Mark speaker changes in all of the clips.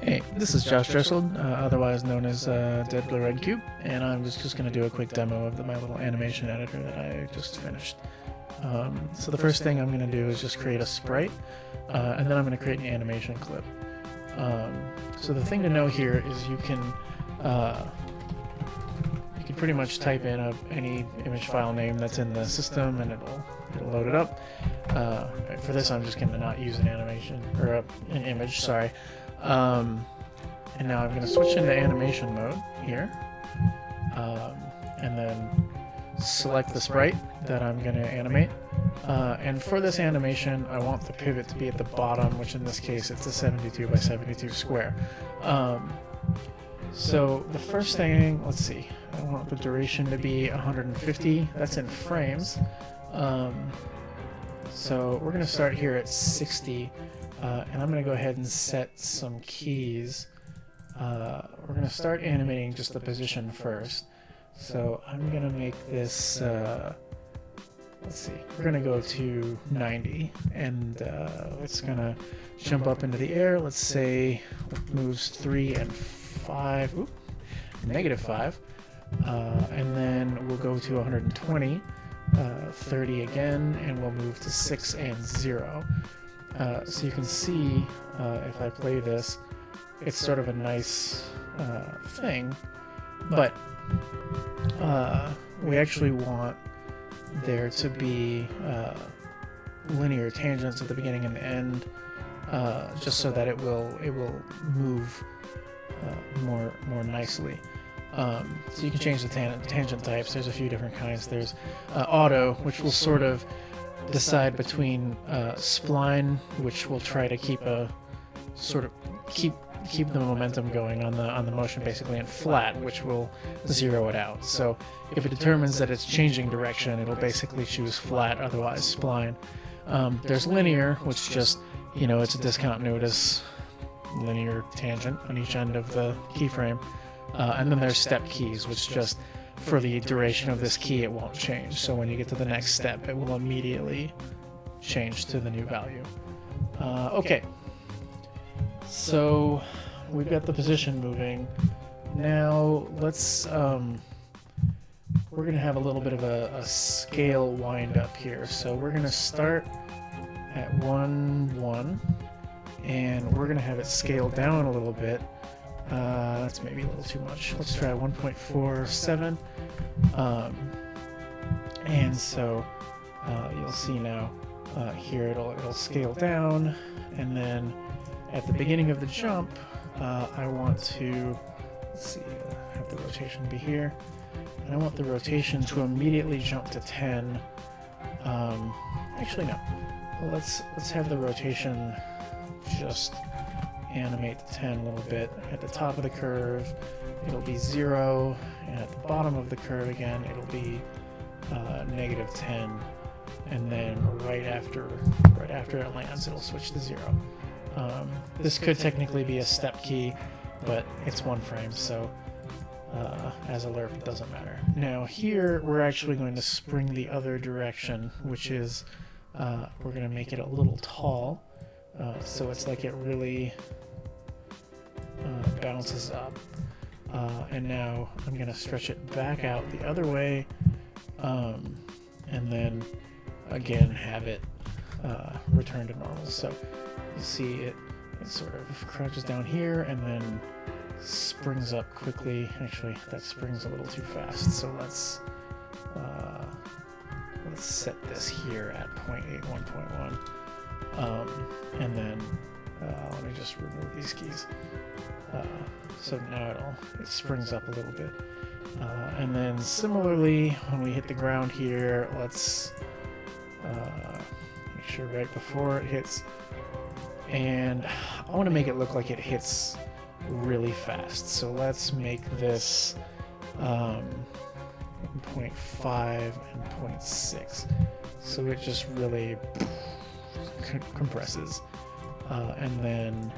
Speaker 1: Hey, this is Josh Dressel, otherwise known as Dead Blue Red Cube, and I'm just going to do a quick demo of my little animation editor that I just finished. So the first thing I'm going to do is just create a sprite, and then I'm going to create an animation clip. So the thing to know here is you can pretty much type in any image file name that's in the system, and it'll load it up. For this, I'm just going to not use an animation or an image. Sorry. And now I'm going to switch into animation mode here, and then select the sprite that I'm going to animate. And for this animation, I want the pivot to be at the bottom, which in this case it's a 72 by 72 square. So the first thing, let's see, I want the duration to be 150. That's in frames. So we're going to start here at 60. And I'm going to go ahead and set some keys. We're going to start animating just the position first. So I'm going to make this, let's see, we're going to go to 90, and it's going to jump up into the air. Let's say it moves 3 and 5, oop, -5, and then we'll go to 120, 30 again, and we'll move to 6 and 0. So you can see, if I play this, it's sort of a nice thing, but we actually want there to be linear tangents at the beginning and the end, just so that it will move more nicely. So you can change the tangent types. There's a few different kinds. There's auto, which will sort of decide between spline, which will try to keep the momentum going on the motion basically, and flat, which will zero it out. So if it determines that it's changing direction, it'll basically choose flat, otherwise spline. There's linear, which just, it's a discontinuitous linear tangent on each end of the keyframe. And then there's step keys, which just, for the duration of this key, it won't change. So when you get to the next step, it will immediately change to the new value. Okay, so we've got the position moving. Now let's, we're going to have a little bit of a scale wind up here. So we're going to start at 1, 1, and we're going to have it scale down a little bit. That's maybe a little too much. Let's try 1.47. And so you'll see now here it'll scale down, and then at the beginning of the jump, I want to, let's see, have the rotation be here, and I want the rotation to immediately jump to 10. Actually no, well, let's have the rotation just animate to 10 a little bit. At the top of the curve, it'll be 0, and at the bottom of the curve again, it'll be -10, and then right after it lands, it'll switch to 0. This could technically be a step key, but it's 1 frame, so as a lerp, it doesn't matter. Now here, we're actually going to spring the other direction, which is we're going to make it a little tall, so it's like it really bounces up. And now I'm going to stretch it back out the other way, and then again have it return to normal. So you see it sort of crouches down here and then springs up quickly. Actually, that springs a little too fast, so let's set this here at 0.8, 1.1, and then let me just remove these keys. So now it springs up a little bit. And then similarly, when we hit the ground here, let's make sure right before it hits, and I want to make it look like it hits really fast. So let's make this 0.5 and 0.6. So it just really compresses. And then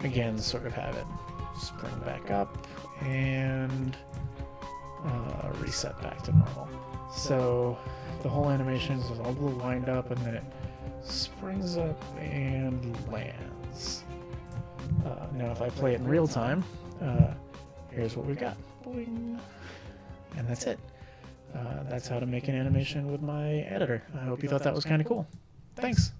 Speaker 1: again, sort of have it spring back up and reset back to normal. So the whole animation is a little wind up, and then it springs up and lands. Now if I play it in real time, here's what we've got. Boing. And that's it. That's how to make an animation with my editor. I hope you thought that was kind of cool. Thanks.